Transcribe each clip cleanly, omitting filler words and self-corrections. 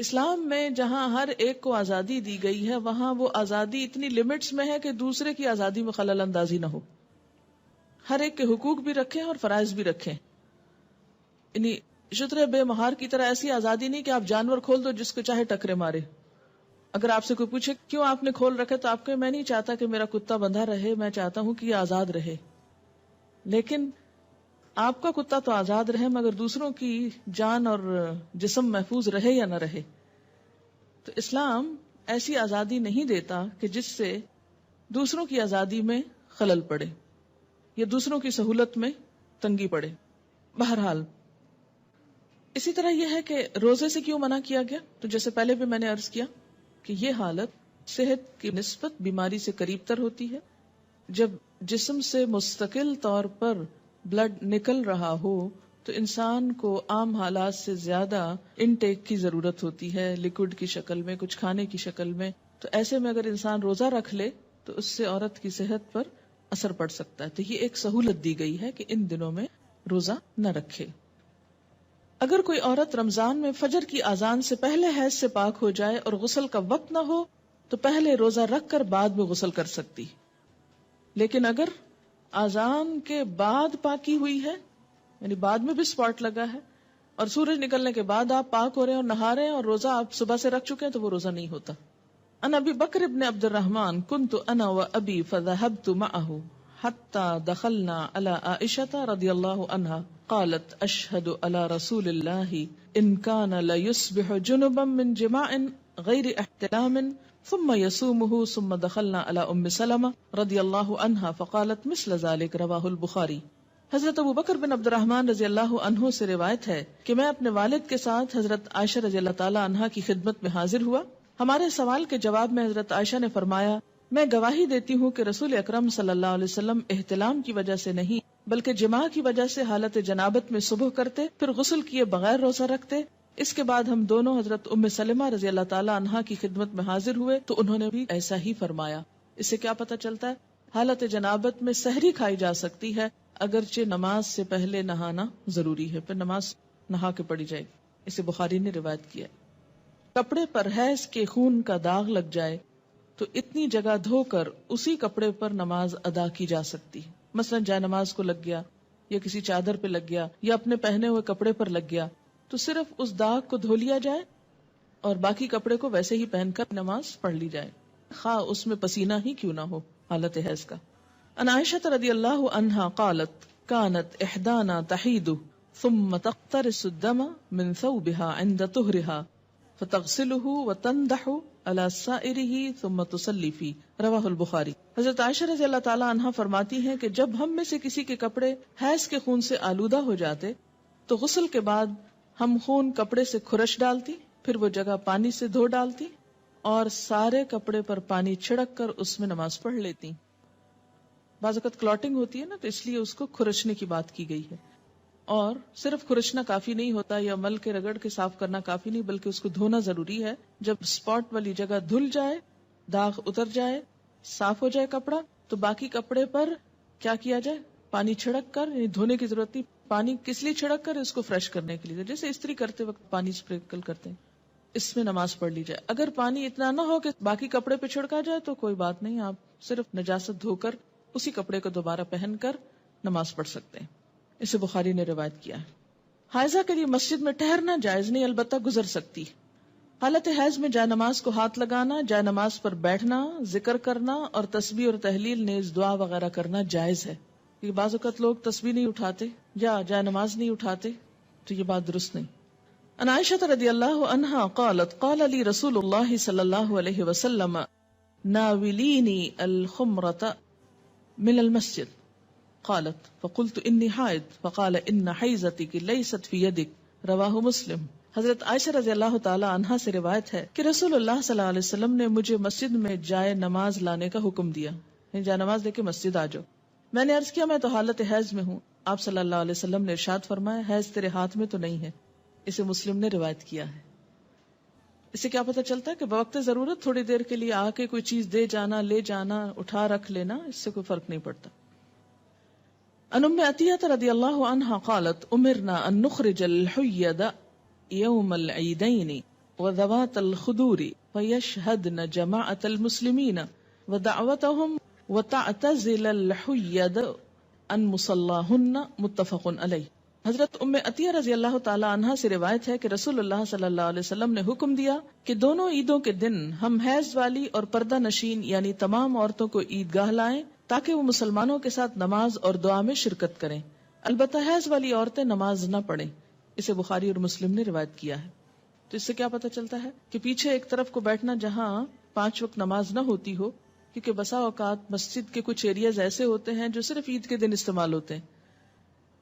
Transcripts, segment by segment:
اسلام میں جہاں ہر ایک کو آزادی دی گئی ہے وہاں وہ آزادی اتنی لمٹس میں ہے کہ دوسرے کی آزادی میں خلل اندازی نہ ہو. ہر ایک کے حقوق بھی رکھیں اور فرائض بھی رکھیں. یعنی شتر بے مہار کی طرح ایسی آزادی نہیں کہ آپ جانور کھول دو جس کو چاہے ٹکرے مارے. اگر آپ سے کوئی پوچھے کیوں آپ نے کھول رکھے تو آپ کو میں نہیں چاہتا کہ میرا کتا بندھا رہے، میں چاہتا ہوں کہ یہ آزاد رہے. لیکن آپ کا کتا تو آزاد رہے مگر دوسروں کی جان اور جسم محفوظ رہے یا نہ رہے. تو اسلام ایسی آزادی نہیں دیتا کہ جس سے دوسروں کی آزادی میں خلل پڑے یا دوسروں کی سہولت میں تنگی پڑے. بہرحال اسی طرح یہ ہے کہ روزے سے کیوں منع کیا گیا؟ تو جیسے پہلے بھی میں نے عرض کیا کہ یہ حالت صحت کی نسبت بیماری سے قریب تر ہوتی ہے. جب جسم سے مستقل طور پر بلڈ نکل رہا ہو تو انسان کو عام حالات سے زیادہ انٹیک کی ضرورت ہوتی ہے، لیکوڈ کی شکل میں، کچھ کھانے کی شکل میں. تو ایسے میں اگر انسان روزہ رکھ لے تو اس سے عورت کی صحت پر اثر پڑ سکتا ہے. تو یہ ایک سہولت دی گئی ہے کہ ان دنوں میں روزہ نہ رکھے. اگر کوئی عورت رمضان میں فجر کی اذان سے پہلے حیض سے پاک ہو جائے اور غسل کا وقت نہ ہو تو پہلے روزہ رکھ کر بعد میں غسل کر سکتی. لیکن اگر اذان کے بعد پاکی ہوئی ہے، یعنی بعد میں بھی سپاٹ لگا ہے اور سورج نکلنے کے بعد آپ پاک ہو رہے ہیں اور نہا رہے ہیں اور روزہ آپ صبح سے رکھ چکے ہیں تو وہ روزہ نہیں ہوتا. ان ابی بکر ابن عبد الرحمن كنت انا وابی فذهبت معه حتى دخلنا على عائشة رضي الله عنها قالت اشهد على رسول الله ان كان ليصبح جنبا من جماع غير احتلام ثم يصومه ثم دخلنا على ام سلمة رضي الله عنها فقالت مثل ذلك رواه البخاري. حضرت ابو بکر بن عبد الرحمن رضی اللہ عنہ سے روایت ہے کہ میں اپنے والد کے ساتھ حضرت عائشہ رضی اللہ تعالی عنہا کی خدمت میں حاضر ہوا. ہمارے سوال کے جواب میں حضرت عائشہ نے فرمایا میں گواہی دیتی ہوں کہ رسول اکرم صلی اللہ علیہ وسلم احتلام کی وجہ سے نہیں بلکہ جماع کی وجہ سے حالت جنابت میں صبح کرتے پھر غسل کیے بغیر روزہ رکھتے. اس کے بعد ہم دونوں حضرت ام سلمہ رضی اللہ تعالی عنہا کی خدمت میں حاضر ہوئے تو انہوں نے بھی ایسا ہی فرمایا. اس سے کیا پتہ چلتا ہے؟ حالت جنابت میں سحری کھائی جا سکتی ہے اگرچہ نماز سے پہلے نہانا ضروری ہے، پھر نماز نہا کے پڑھی جائے. اسے بخاری نے روایت کیا. کپڑے پر حیض کے خون کا داغ لگ جائے تو اتنی جگہ دھو کر اسی کپڑے پر نماز ادا کی جا سکتی. مثلا جائے نماز کو لگ گیا یا کسی چادر پہ لگ گیا یا اپنے پہنے ہوئے کپڑے پر لگ گیا تو صرف اس داغ کو دھو لیا جائے اور باقی کپڑے کو ویسے ہی پہن کر نماز پڑھ لی جائے، خواہ اس میں پسینہ ہی کیوں نہ ہو حالت حیض کا. ان عائشہ رضی اللہ عنہا قالت كانت احدانا تحید ثم تقترس الدم من ثوبها عند طهرها فتغسله وتندح على سائره ثم تصلي فيه رواه البخاری. حضرت عائشہ رضی اللہ تعالی عنہا فرماتی ہیں کہ جب ہم میں سے کسی کے کپڑے حیض کے خون سے آلودہ ہو جاتے تو غسل کے بعد ہم خون کپڑے سے کھرش ڈالتی، پھر وہ جگہ پانی سے دھو ڈالتی اور سارے کپڑے پر پانی چھڑک کر اس میں نماز پڑھ لیتی. بعض اوقات کلاٹنگ ہوتی ہے نا تو اس لیے اس کو کھرچنے کی بات کی گئی ہے. اور صرف کھرچنا کافی نہیں ہوتا یا مل کے رگڑ کے صاف کرنا کافی نہیں بلکہ اس کو دھونا ضروری ہے. جب سپاٹ والی جگہ دھل جائے، داغ اتر جائے، صاف ہو جائے کپڑا تو باقی کپڑے پر کیا کیا جائے؟ پانی چھڑک کر، یعنی دھونے کی ضرورت نہیں. پانی کس لیے چھڑک کر؟ اس کو فریش کرنے کے لیے، جیسے استری کرتے وقت پانی اسپرنکل کرتے ہیں، اس میں نماز پڑھ لی جائے. اگر پانی اتنا نہ ہو کہ باقی کپڑے پہ چھڑکا جائے تو کوئی بات نہیں، آپ صرف نجاست دھو کر اسی کپڑے کو دوبارہ پہن کر نماز پڑھ سکتے ہیں. اسے بخاری نے روایت کیا ہے. حائضہ کے لیے مسجد میں ٹہرنا جائز نہیں، البتہ گزر سکتی. حالت حیض میں جائے نماز کو ہاتھ لگانا، جائے نماز پر بیٹھنا، ذکر کرنا اور تسبیح اور تحلیل نیز دعا وغیرہ کرنا جائز ہے. یہ بعض اوقات لوگ تسبیح نہیں اٹھاتے یا جائے نماز نہیں اٹھاتے تو یہ بات درست نہیں. ان عائشہ رضی اللہ عنہا قالت قال لی رسول اللہ صلی اللہ علیہ وسلم ناولینی الخمرۃ من المسجد قالت فقلت انی حائض فقال ان حیضتک لیست فی یدک رواہ مسلم. حضرت عائشہ رضی اللہ تعالی عنہا سے روایت ہے کہ رسول اللہ صلی اللہ علیہ وسلم نے مجھے مسجد میں جائے نماز لانے کا حکم دیا، جائے نماز لے کے مسجد آ جاؤ. میں نے عرض کیا میں تو حالت حیض میں ہوں. آپ صلی اللہ علیہ وسلم نے ارشاد فرمایا حیض تیرے ہاتھ میں تو نہیں ہے. اسے مسلم نے روایت کیا ہے. اس سے کیا پتہ چلتا ہے کہ بوقت ضرورت تھوڑی دیر کے لیے آ کے کوئی چیز دے جانا، لے جانا، اٹھا رکھ لینا، اس سے کوئی فرق نہیں پڑتا. ان ام عطیہ رضی اللہ عنہا قالت امرنا ان نخرج الحید یوم العیدین وذوات الخدور فيشهدن جماعة المسلمين ودعوتهم وتعتزل الحيض عن مصلاهن متفق علیہ۔ حضرت ام عطیہ رضی اللہ تعالی عنہا سے روایت ہے کہ رسول اللہ صلی اللہ علیہ وسلم نے حکم دیا کہ دونوں عیدوں کے دن ہم حیض والی اور پردہ نشین یعنی تمام عورتوں کو عیدگاہ لائیں تاکہ وہ مسلمانوں کے ساتھ نماز اور دعا میں شرکت کریں، البتہ حیض والی عورتیں نماز نہ پڑھیں۔ اسے بخاری اور مسلم نے روایت کیا ہے۔ تو اس سے کیا پتہ چلتا ہے کہ پیچھے ایک طرف کو بیٹھنا جہاں 5 وقت نماز نہ ہوتی ہو، کیونکہ بسا اوقات مسجد کے کچھ ایریاز ایسے ہوتے ہیں جو صرف عید کے دن استعمال ہوتے ہیں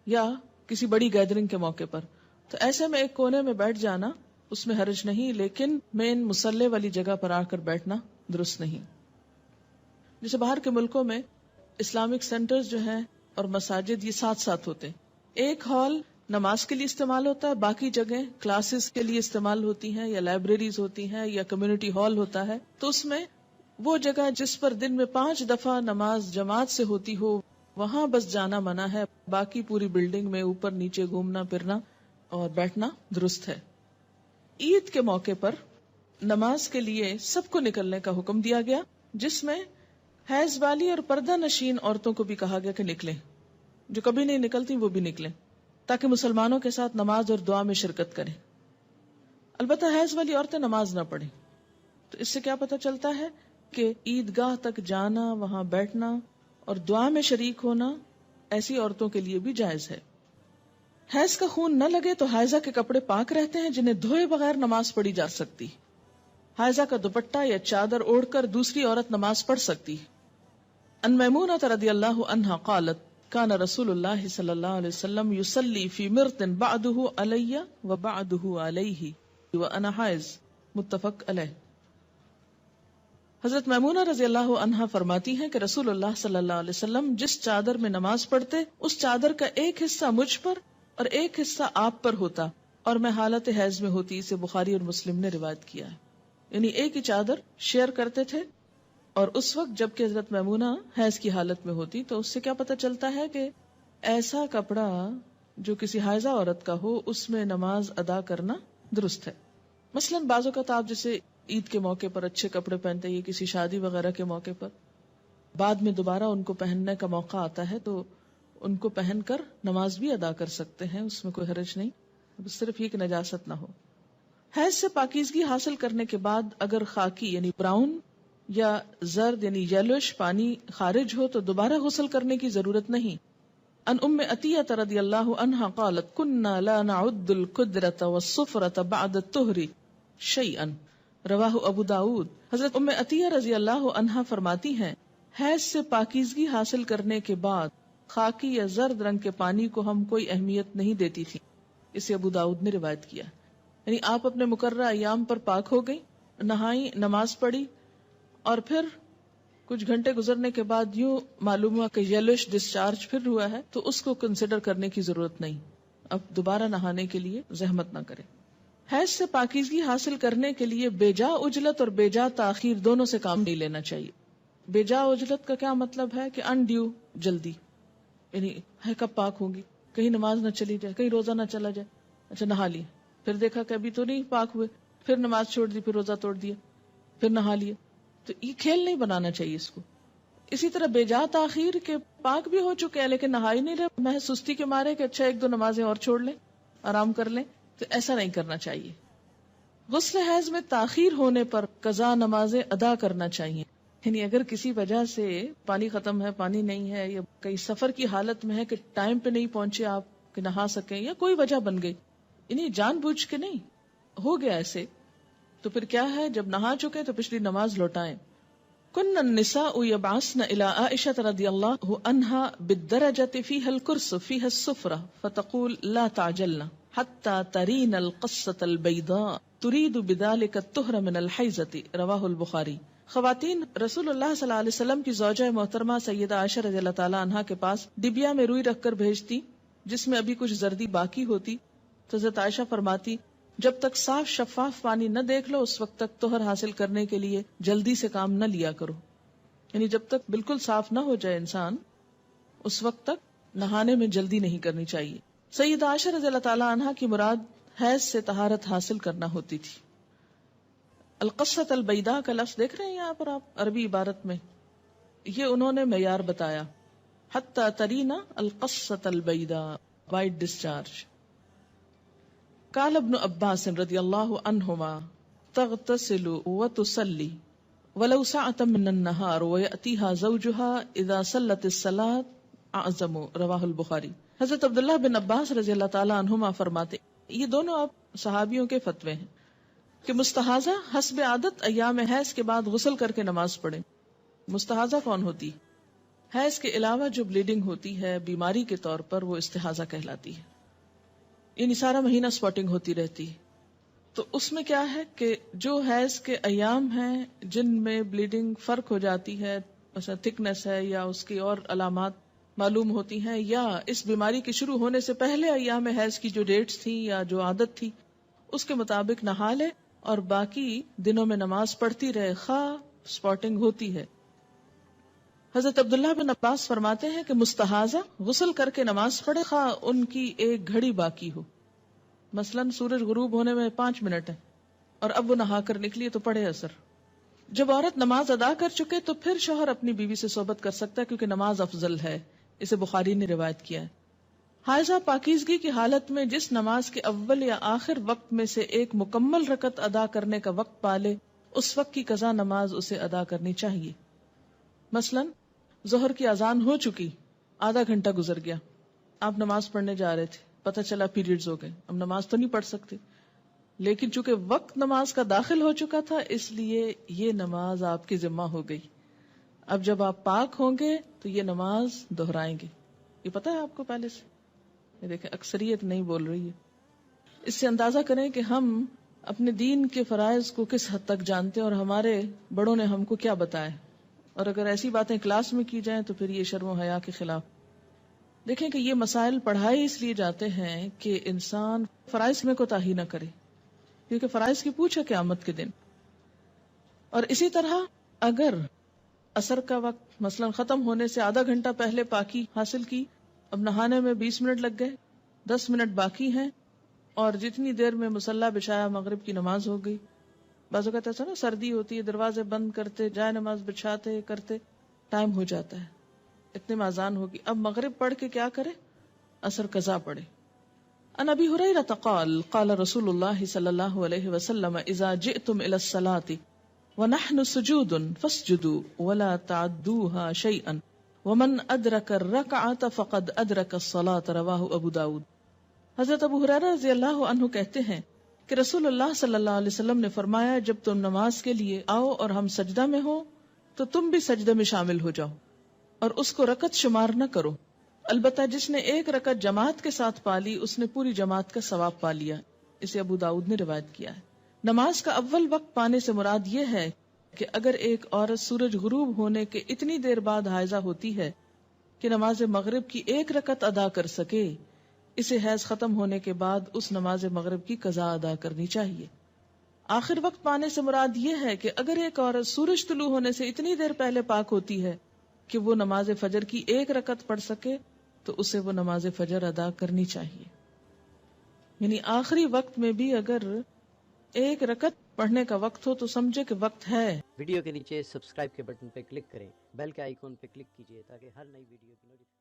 یا کسی بڑی گیدرنگ کے موقع پر، تو ایسے میں ایک کونے میں بیٹھ جانا اس میں حرج نہیں، لیکن مین مصلی والی جگہ پر آ کر بیٹھنا درست نہیں۔ جیسے باہر کے ملکوں میں اسلامک سینٹرز جو ہیں اور مساجد یہ ساتھ ساتھ ہوتے ہیں، ایک ہال نماز کے لیے استعمال ہوتا ہے، باقی جگہیں کلاسز کے لیے استعمال ہوتی ہیں یا لائبریریز ہوتی ہیں یا کمیونٹی ہال ہوتا ہے، تو اس میں وہ جگہ جس پر دن میں 5 دفعہ نماز جماعت سے ہوتی ہو وہاں بس جانا منع ہے، باقی پوری بلڈنگ میں اوپر نیچے گھومنا پھرنا اور بیٹھنا درست ہے۔ عید کے موقع پر نماز کے لیے سب کو نکلنے کا حکم دیا گیا، جس میں حیض والی اور پردہ نشین عورتوں کو بھی کہا گیا کہ نکلیں، جو کبھی نہیں نکلتی وہ بھی نکلیں تاکہ مسلمانوں کے ساتھ نماز اور دعا میں شرکت کریں۔ البتہ حیض والی عورتیں نماز نہ پڑھیں۔ تو اس سے کیا پتہ چلتا ہے کہ عیدگاہ تک جانا، وہاں بیٹھنا اور دعا میں شریک ہونا ایسی عورتوں کے لیے بھی جائز ہے۔ حیض کا خون نہ لگے تو حائضہ کے کپڑے پاک رہتے ہیں جنہیں دھوئے بغیر نماز پڑھی جا سکتی۔ حائضہ کا دوپٹہ یا چادر اوڑھ کر دوسری عورت نماز پڑھ سکتی۔ ان میمونہ رضی اللہ عنہا قالت کان رسول اللہ صلی اللہ علیہ وسلم یصلی فی مرط بعدہ علی و بعدہ علیہ وانا حائض، متفق علیہ۔ حضرت میمونہ رضی اللہ عنہا فرماتی ہیں کہ رسول اللہ صلی اللہ علیہ وسلم جس چادر میں نماز پڑھتے اس چادر کا ایک حصہ مجھ پر اور ایک حصہ آپ پر ہوتا اور میں حالت حیض میں ہوتی۔ اسے بخاری اور مسلم نے روایت کیا ہے، یعنی ایک ہی چادر شیئر کرتے تھے، اور اس وقت جب کہ حضرت میمونہ حیض کی حالت میں ہوتی تو اس سے کیا پتہ چلتا ہے کہ ایسا کپڑا جو کسی حائضہ عورت کا ہو اس میں نماز ادا کرنا درست ہے۔ مثلاً بعض اوقات آپ جیسے عید کے موقع پر اچھے کپڑے پہنتے ہیں، کسی شادی وغیرہ کے موقع پر بعد میں دوبارہ ان کو پہننے کا موقع آتا ہے تو ان کو پہن کر نماز بھی ادا کر سکتے ہیں، اس میں کوئی حرج نہیں، صرف یہ کہ نجاست نہ ہو۔ حیض سے پاکیزگی حاصل کرنے کے بعد اگر خاکی یعنی براؤن یا زرد یعنی یلوش پانی خارج ہو تو دوبارہ غسل کرنے کی ضرورت نہیں۔ ان ام عطیہ رضی اللہ عنہا قالت کننا لا نعد القدرۃ والصفرۃ بعد الطہر شیئا، رواہ ابو داود۔ حضرت ام عطیہ رضی اللہ عنہا فرماتی ہیں حیض سے پاکیزگی حاصل کرنے کے بعد خاکی یا زرد رنگ کے پانی کو ہم کوئی اہمیت نہیں دیتی تھی۔ اسے ابو داود نے روایت کیا، یعنی آپ اپنے مقررہ ایام پر پاک ہو گئی، نہائی، نماز پڑھی، اور پھر کچھ گھنٹے گزرنے کے بعد یوں معلوم ہوا کہ یلوش ڈسچارج پھر ہوا ہے تو اس کو کنسیڈر کرنے کی ضرورت نہیں، اب دوبارہ نہانے کے لیے زحمت نہ کرے۔ حیض سے پاکیزگی حاصل کرنے کے لیے بے جا اجلت اور بے جا تاخیر دونوں سے کام نہیں لینا چاہیے۔ بے جا اجلت کا کیا مطلب ہے کہ انڈیو جلدی، یعنی ہے کب پاک ہوں گی، کہیں نماز نہ چلی جائے، کہیں روزہ نہ چلا جائے، اچھا نہا لی، پھر دیکھا کہ ابھی تو نہیں پاک ہوئے، پھر نماز چھوڑ دی، پھر روزہ توڑ دیا، پھر نہا لیے، تو یہ کھیل نہیں بنانا چاہیے اس کو۔ اسی طرح بے جا تاخیر کے پاک بھی ہو چکے ہیں لیکن نہا ہی نہیں رہے، محض سستی کے مارے کہ اچھا 1-2 نمازیں اور چھوڑ لیں، آرام کر لیں، تو ایسا نہیں کرنا چاہیے۔ غسل حیض میں تاخیر ہونے پر قضا نمازیں ادا کرنا چاہیے، یعنی اگر کسی وجہ سے پانی ختم ہے، پانی نہیں ہے، یا کئی سفر کی حالت میں ہے کہ ٹائم پہ نہیں پہنچے آپ کہ نہا سکیں، یا کوئی وجہ بن گئی، یعنی جان بوجھ کے نہیں ہو گیا ایسے، تو پھر کیا ہے جب نہا چکے تو پچھلی نماز لوٹائیں۔ کن النساء یبعثن الی عائشہ رضی اللہ عنہا بالدرجۃ فیہا القرص فیہا الصفرہ فتقول لا تعجلن حتی ترین القصۃ البیضاء ترید بذلک الطہر من الحیضۃ، رواہ البخاری۔ خواتین رسول اللہ صلی اللہ علیہ وسلم کی زوجہ محترمہ سیدہ عائشہ رضی اللہ تعالی عنہا کے پاس ڈبیا میں روئی رکھ کر بھیجتی جس میں ابھی کچھ زردی باقی ہوتی، تو حضرت عائشہ فرماتی جب تک صاف شفاف پانی نہ دیکھ لو اس وقت تک طہر حاصل کرنے کے لیے جلدی سے کام نہ لیا کرو، یعنی جب تک بالکل صاف نہ ہو جائے انسان اس وقت تک نہانے میں جلدی نہیں کرنی چاہیے۔ سیدہ عائشہ رضی اللہ تعالی عنہا کی مراد حیض سے طہارت حاصل کرنا ہوتی تھی۔ القصۃ البیضاء کا لفظ دیکھ رہے ہیں یہاں پر آپ عربی عبارت میں، یہ انہوں نے معیار بتایا، حتی ترینا القصۃ البیضاء، وائٹ ڈسچارج. قال ابن عباس رضی اللہ عنہما تغتسل وتصلی ولو ساعة من النهار ويأتيها زوجها اذا صلت الصلاة اعظم، رواہ البخاری. حضرت عبداللہ بن عباس رضی اللہ تعالی عنہما فرماتے، یہ دونوں آپ صحابیوں کے فتوے ہیں کہ مستحاضہ حسب عادت ایام حیض کے بعد غسل کر کے نماز پڑھیں. مستحاضہ کون ہوتی؟ حیض کے علاوہ جو بلیڈنگ ہوتی ہے بیماری کے طور پر، وہ استحاضہ کہلاتی ہے. یعنی سارا مہینہ سپاٹنگ ہوتی رہتی ہے. تو اس میں کیا ہے کہ جو حیض کے ایام ہیں جن میں بلیڈنگ فرق ہو جاتی ہے، مثلا تھکنس ہے یا اس کی اور علامات معلوم ہوتی ہیں، یا اس بیماری کے شروع ہونے سے پہلے ایام حیض کی جو ڈیٹس تھی یا جو عادت تھی اس کے مطابق نہا لے اور باقی دنوں میں نماز پڑھتی رہے خواہ سپاٹنگ ہوتی ہے. حضرت عبداللہ بن عباس فرماتے ہیں کہ مستحاضہ غسل کر کے نماز پڑھے خواہ ان کی ایک گھڑی باقی ہو. مثلاً سورج غروب ہونے میں 5 منٹ ہے اور اب وہ نہا کر نکلی تو پڑھے اثر. جب عورت نماز ادا کر چکے تو پھر شوہر اپنی بیوی سے صحبت کر سکتا ہے، کیونکہ نماز افضل ہے، اسے بخاری نے روایت کیا ہے. حائضہ پاکیزگی کی حالت میں جس نماز کے اول یا آخر وقت میں سے ایک مکمل رکعت ادا کرنے کا وقت پالے، اس وقت کی قضا نماز اسے ادا کرنی چاہیے. مثلا ظہر کی اذان ہو چکی، آدھا گھنٹہ گزر گیا، آپ نماز پڑھنے جا رہے تھے، پتہ چلا پیریڈز ہو گئے، اب نماز تو نہیں پڑھ سکتے، لیکن چونکہ وقت نماز کا داخل ہو چکا تھا اس لیے یہ نماز آپ کی ذمہ ہو گئی. اب جب آپ پاک ہوں گے تو یہ نماز دہرائیں گے. یہ پتہ ہے آپ کو پہلے سے؟ یہ دیکھیں اکثریت نہیں بول رہی ہے. اس سے اندازہ کریں کہ ہم اپنے دین کے فرائض کو کس حد تک جانتے ہیں اور ہمارے بڑوں نے ہم کو کیا بتایا. اور اگر ایسی باتیں کلاس میں کی جائیں تو پھر یہ شرم و حیا کے خلاف. دیکھیں کہ یہ مسائل پڑھائے اس لیے جاتے ہیں کہ انسان فرائض میں کوتاہی نہ کرے، کیونکہ فرائض کی پوچھ ہے قیامت کے دن. اور اسی طرح اگر عصر کا وقت مثلا ختم ہونے سے آدھا گھنٹہ پہلے پاکی حاصل کی، اب نہانے میں 20 منٹ لگ گئے، 10 منٹ باقی ہیں، اور جتنی دیر میں مصلی بچھایا مغرب کی نماز ہو گئی. بعض اوقات ایسا نا سردی ہوتی ہے، دروازے بند کرتے جائے نماز بچھاتے کرتے ٹائم ہو جاتا ہے، اتنے میں اذان ہوگی. اب مغرب پڑھ کے کیا کرے؟ عصر قضا پڑھے. ان ابی ہریرہ قال قال رسول اللہ صلی اللہ علیہ وسلم اذا جئتم الى الصلاة ونحن سجود فاسجدوا ولا تعدوها شيئا ومن ادرک الرکعة فقد ادرک الصلاة، رواہ ابو داود. حضرت ابو ہریرہ رضی اللہ عنہ کہتے ہیں کہ رسول اللہ صلی اللہ علیہ وسلم نے فرمایا، جب تم نماز کے لیے آؤ اور ہم سجدہ میں ہو تو تم بھی سجدے میں شامل ہو جاؤ اور اس کو رکعت شمار نہ کرو. البتہ جس نے ایک رکعت جماعت کے ساتھ پالی اس نے پوری جماعت کا ثواب پا لیا. اسے ابو داؤد نے روایت کیا ہے. نماز کا اول وقت پانے سے مراد یہ ہے کہ اگر ایک عورت سورج غروب ہونے کے اتنی دیر بعد حائضہ ہوتی ہے کہ نماز مغرب کی ایک رکعت ادا کر سکے، اسے حیض ختم ہونے کے بعد اس نماز مغرب کی قضا ادا کرنی چاہیے. آخر وقت پانے سے مراد یہ ہے کہ اگر ایک عورت سورج طلوع ہونے سے اتنی دیر پہلے پاک ہوتی ہے کہ وہ نماز فجر کی ایک رکعت پڑھ سکے تو اسے وہ نماز فجر ادا کرنی چاہیے. یعنی آخری وقت میں بھی اگر ایک رکعت پڑھنے کا وقت ہو تو سمجھے کہ وقت ہے. ویڈیو کے نیچے سبسکرائب کے بٹن پہ کلک کریں، بیل کے آئیکن پہ کلک کیجئے تاکہ ہر نئی ویڈیو کی نوٹیفیکیشن